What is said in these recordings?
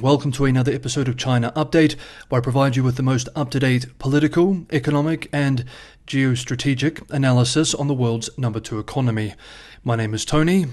Welcome to another episode of China Update, where I provide you with the most up-to-date political, economic, and geostrategic analysis on the world's number 2 economy. My name is Tony.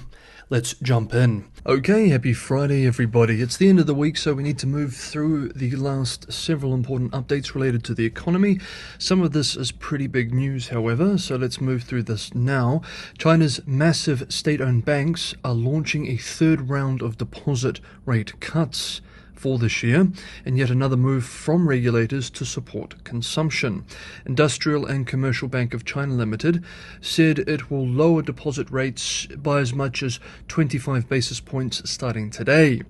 Let's jump in. Okay, happy Friday everybody. It's the end of the week, so we need to move through the last several important updates related to the economy. Some of this is pretty big news, however, so let's move through this now. China's massive state-owned banks are launching a third round of deposit rate cuts for this year, and yet another move from regulators to support consumption. Industrial and Commercial Bank of China Limited said it will lower deposit rates by as much as 25 basis points starting today.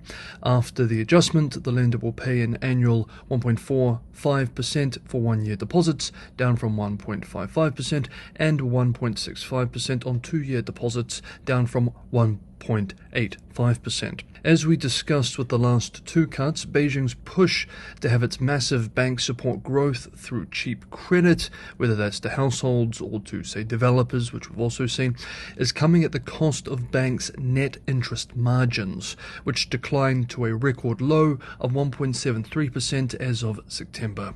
After the adjustment, the lender will pay an annual 1.45% for one-year deposits, down from 1.55%, and 1.65% on two-year deposits, down from 1.85%. As we discussed with the last two cuts, Beijing's push to have its massive bank support growth through cheap credit, whether that's to households or to, say, developers, which we've also seen, is coming at the cost of banks' net interest margins, which declined to a record low of 1.73% as of September.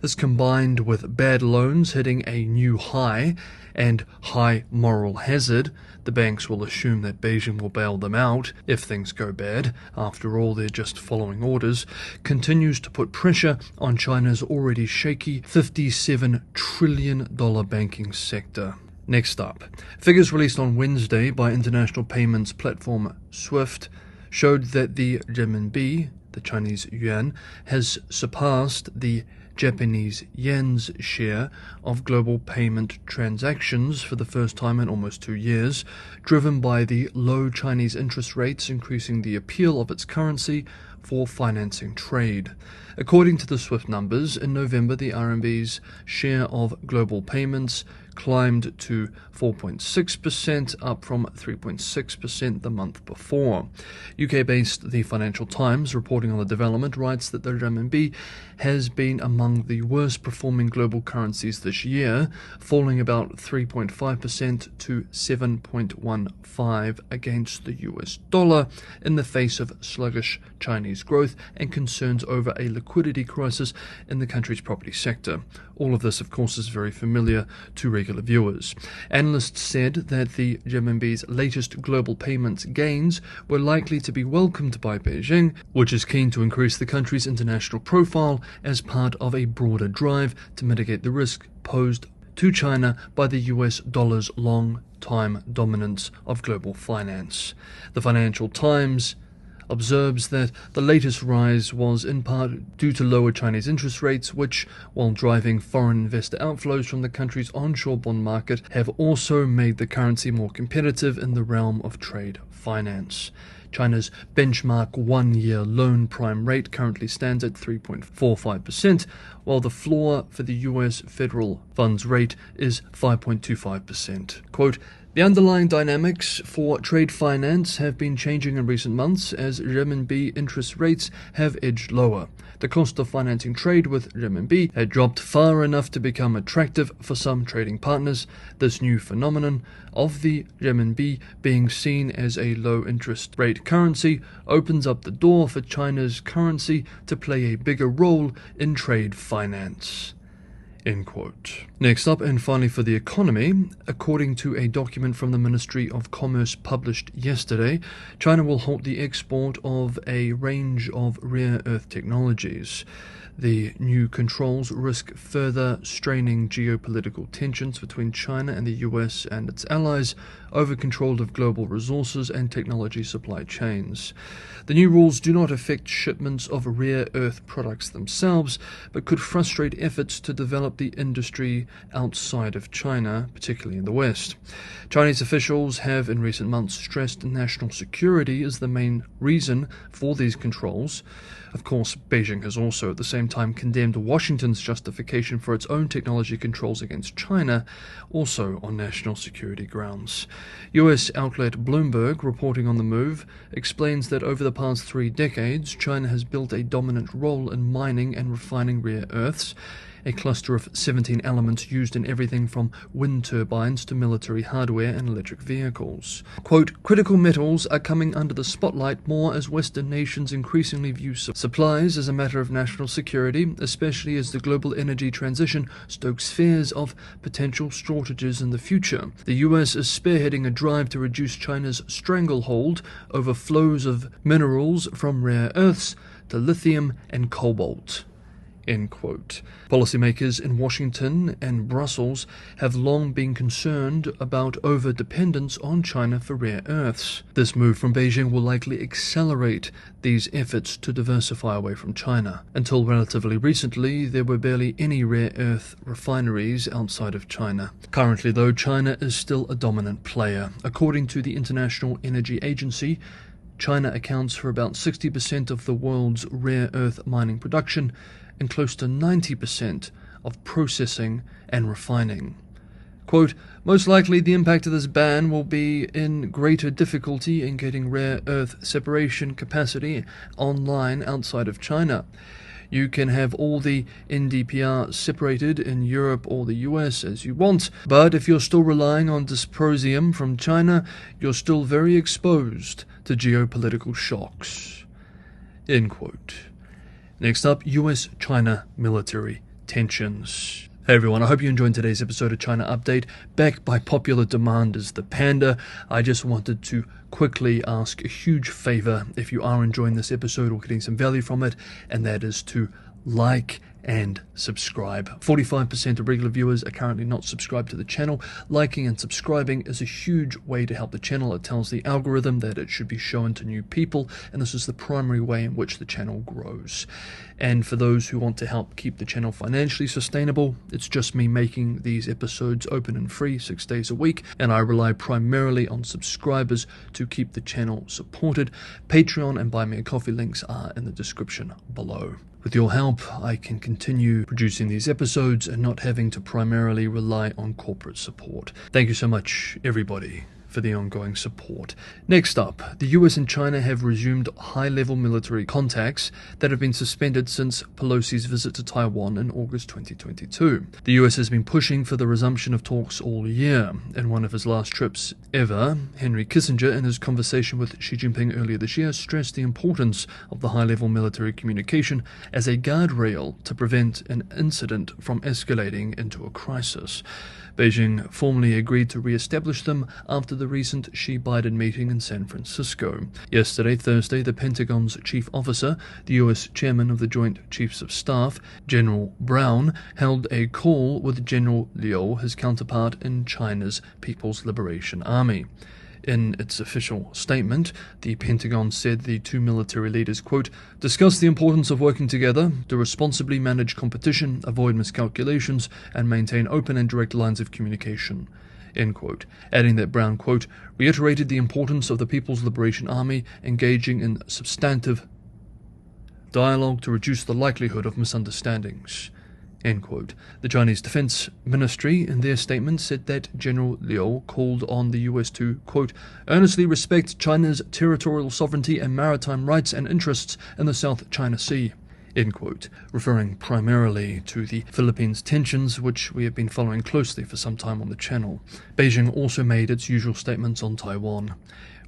This combined with bad loans hitting a new high and high moral hazard, the banks will assume that Beijing will bail them out if things go bad. After all, they're just following orders, continues to put pressure on China's already shaky $57 trillion banking sector. Next up, figures released on Wednesday by international payments platform SWIFT showed that the Renminbi, the Chinese yuan, has surpassed the Japanese yen's share of global payment transactions for the first time in almost 2 years, driven by the low Chinese interest rates increasing the appeal of its currency for financing trade. According to the SWIFT numbers, in November the RMB's share of global payments climbed to 4.6%, up from 3.6% the month before. UK-based The Financial Times, reporting on the development, writes that the renminbi has been among the worst performing global currencies this year, falling about 3.5% to 7.15 against the US dollar in the face of sluggish Chinese growth and concerns over a liquidity crisis in the country's property sector. All of this, of course, is very familiar to regular viewers. Analysts said that the renminbi's latest global payments gains were likely to be welcomed by Beijing, which is keen to increase the country's international profile as part of a broader drive to mitigate the risk posed to China by the US dollar's long-time dominance of global finance. The Financial Times observes that the latest rise was in part due to lower Chinese interest rates, which, while driving foreign investor outflows from the country's onshore bond market, have also made the currency more competitive in the realm of trade finance. China's benchmark one-year loan prime rate currently stands at 3.45%, while the floor for the US federal funds rate is 5.25%. Quote, "The underlying dynamics for trade finance have been changing in recent months as renminbi interest rates have edged lower. The cost of financing trade with renminbi had dropped far enough to become attractive for some trading partners. This new phenomenon of the renminbi being seen as a low-interest rate currency opens up the door for China's currency to play a bigger role in trade finance." End quote. Next up, and finally for the economy, according to a document from the Ministry of Commerce published yesterday, China will halt the export of a range of rare earth technologies. The new controls risk further straining geopolitical tensions between China and the US and its allies over control of global resources and technology supply chains. The new rules do not affect shipments of rare earth products themselves, but could frustrate efforts to develop the industry outside of China, particularly in the West. Chinese officials have in recent months stressed national security as the main reason for these controls. Of course, Beijing has also at the same time condemned Washington's justification for its own technology controls against China, also on national security grounds. US outlet Bloomberg, reporting on the move, explains that over the past 3 decades, China has built a dominant role in mining and refining rare earths, a cluster of 17 elements used in everything from wind turbines to military hardware and electric vehicles. Quote, critical metals are coming under the spotlight more as Western nations increasingly view supplies as a matter of national security, especially as the global energy transition stokes fears of potential shortages in the future. The US is spearheading a drive to reduce China's stranglehold over flows of minerals from rare earths to lithium and cobalt. End quote. Policymakers in Washington and Brussels have long been concerned about over-dependence on China for rare earths. This move from Beijing will likely accelerate these efforts to diversify away from China. Until relatively recently, there were barely any rare earth refineries outside of China. Currently, though, China is still a dominant player. According to the International Energy Agency, China accounts for about 60% of the world's rare earth mining production and close to 90% of processing and refining. Quote, most likely the impact of this ban will be in greater difficulty in getting rare earth separation capacity online outside of China. You can have all the NdPr separated in Europe or the US as you want, but if you're still relying on dysprosium from China, you're still very exposed to geopolitical shocks. End quote. Next up, US-China military tensions. Hey everyone, I hope you enjoyed today's episode of China Update. Back by popular demand is the Panda. I just wanted to quickly ask a huge favor if you are enjoying this episode or getting some value from it, and that is to like and subscribe. 45% of regular viewers are currently not subscribed to the channel. Liking and subscribing is a huge way to help the channel. It tells the algorithm that it should be shown to new people, and this is the primary way in which the channel grows. And for those who want to help keep the channel financially sustainable, it's just me making these episodes open and free 6 days a week, and I rely primarily on subscribers to keep the channel supported. Patreon and Buy Me a Coffee links are in the description below. With your help, I can continue producing these episodes and not having to primarily rely on corporate support. Thank you so much, everybody, for the ongoing support. Next up, the US and China have resumed high-level military contacts that have been suspended since Pelosi's visit to Taiwan in August 2022. The US has been pushing for the resumption of talks all year. In one of his last trips ever, Henry Kissinger, in his conversation with Xi Jinping earlier this year, stressed the importance of the high-level military communication as a guardrail to prevent an incident from escalating into a crisis. Beijing formally agreed to re-establish them after the recent Xi-Biden meeting in San Francisco. Yesterday, Thursday, the Pentagon's chief officer, the U.S. chairman of the Joint Chiefs of Staff, General Brown, held a call with General Liu, his counterpart in China's People's Liberation Army. In its official statement, the Pentagon said the two military leaders, quote, discussed the importance of working together to responsibly manage competition, avoid miscalculations, and maintain open and direct lines of communication, end quote, adding that Brown, quote, reiterated the importance of the People's Liberation Army engaging in substantive dialogue to reduce the likelihood of misunderstandings. End quote. The Chinese Defense Ministry, in their statement, said that General Liu called on the US to, quote, earnestly respect China's territorial sovereignty and maritime rights and interests in the South China Sea, end quote, referring primarily to the Philippines tensions, which we have been following closely for some time on the channel. Beijing also made its usual statements on Taiwan.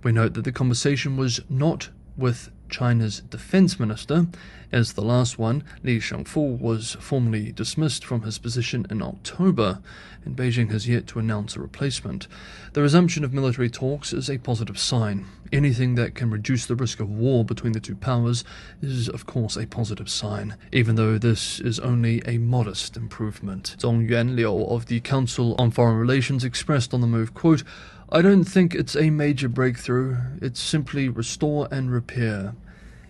We note that the conversation was not with China's defense minister, as the last one, Li Shangfu, was formally dismissed from his position in October, and Beijing has yet to announce a replacement. The resumption of military talks is a positive sign. Anything that can reduce the risk of war between the two powers is, of course, a positive sign, even though this is only a modest improvement. Zhong Yuanliu of the Council on Foreign Relations expressed on the move, quote, I don't think it's a major breakthrough, it's simply restore and repair,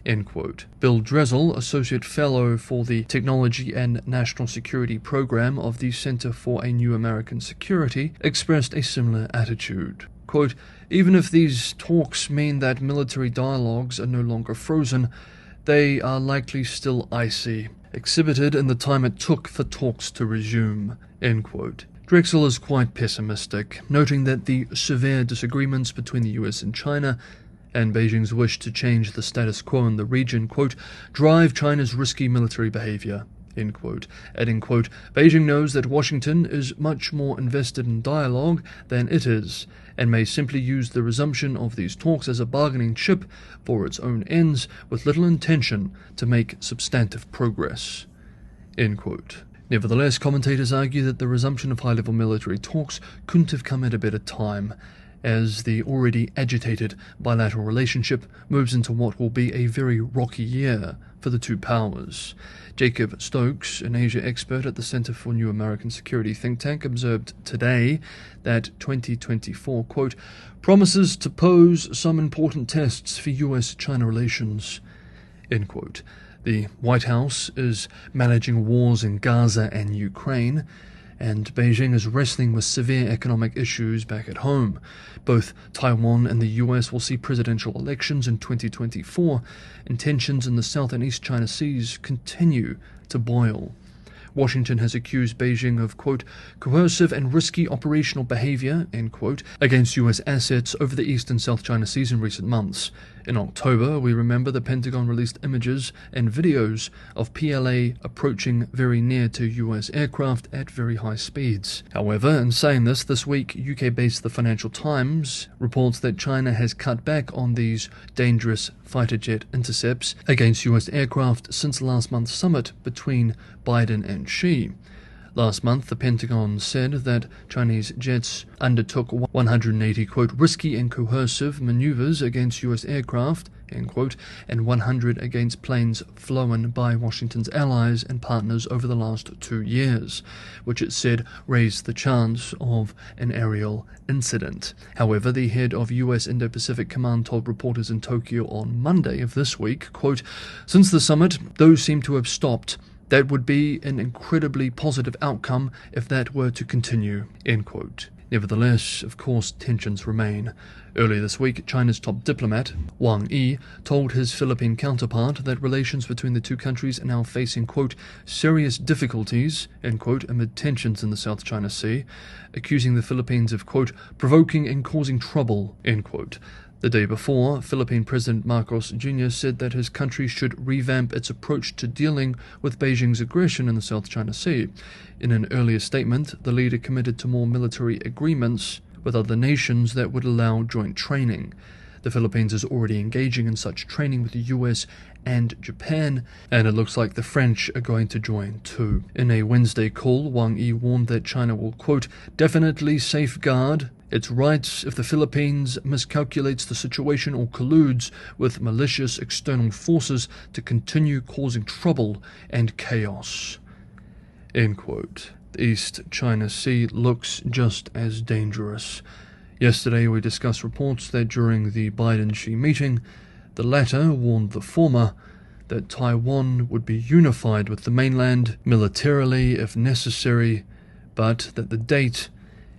end quote. Bill Dressel, Associate Fellow for the Technology and National Security Program of the Center for a New American Security, expressed a similar attitude. Quote, even if these talks mean that military dialogues are no longer frozen, they are likely still icy, exhibited in the time it took for talks to resume, end quote. Drexel is quite pessimistic, noting that the severe disagreements between the US and China and Beijing's wish to change the status quo in the region, quote, drive China's risky military behavior, end quote, adding, quote, Beijing knows that Washington is much more invested in dialogue than it is, and may simply use the resumption of these talks as a bargaining chip for its own ends, with little intention to make substantive progress, end quote. Nevertheless, commentators argue that the resumption of high-level military talks couldn't have come at a better time, as the already agitated bilateral relationship moves into what will be a very rocky year for the two powers. Jacob Stokes, an Asia expert at the Center for New American Security think tank, observed today that 2024, quote, promises to pose some important tests for US-China relations, end quote. The White House is managing wars in Gaza and Ukraine, and Beijing is wrestling with severe economic issues back at home. Both Taiwan and the US will see presidential elections in 2024, and tensions in the South and East China Seas continue to boil. Washington has accused Beijing of, quote, coercive and risky operational behavior, end quote, against US assets over the East and South China Seas in recent months. In October, we remember the Pentagon released images and videos of PLA approaching very near to US aircraft at very high speeds. However, in saying this week, UK-based The Financial Times reports that China has cut back on these dangerous fighter jet intercepts against US aircraft since last month's summit between Biden and Xi. Last month, the Pentagon said that Chinese jets undertook 180, quote, risky and coercive maneuvers against US aircraft, end quote, and 100 against planes flown by Washington's allies and partners over the last 2 years, which it said raised the chance of an aerial incident. However, the head of US Indo-Pacific Command told reporters in Tokyo on Monday of this week, quote, since the summit, those seem to have stopped. That would be an incredibly positive outcome if that were to continue, end quote. Nevertheless, of course, tensions remain. Earlier this week, China's top diplomat, Wang Yi, told his Philippine counterpart that relations between the two countries are now facing, quote, serious difficulties, end quote, amid tensions in the South China Sea, accusing the Philippines of, quote, provoking and causing trouble, end quote. The day before, Philippine President Marcos Jr. said that his country should revamp its approach to dealing with Beijing's aggression in the South China Sea. In an earlier statement, the leader committed to more military agreements with other nations that would allow joint training. The Philippines is already engaging in such training with the US and Japan, and it looks like the French are going to join too. In a Wednesday call, Wang Yi warned that China will, quote, definitely safeguard its rights if the Philippines miscalculates the situation or colludes with malicious external forces to continue causing trouble and chaos, end quote. The East China Sea looks just as dangerous. Yesterday we discussed reports that during the Biden-Xi meeting, the latter warned the former that Taiwan would be unified with the mainland militarily if necessary, but that the date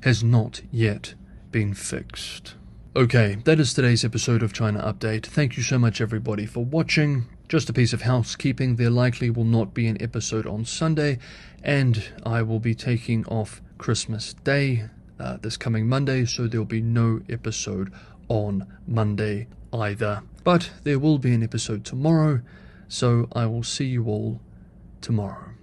has not yet been fixed. Okay, that is today's episode of China Update. Thank you so much everybody for watching. Just a piece of housekeeping, there likely will not be an episode on Sunday, and I will be taking off Christmas Day this coming Monday, so there will be no episode on Monday either. But there will be an episode tomorrow, so I will see you all tomorrow.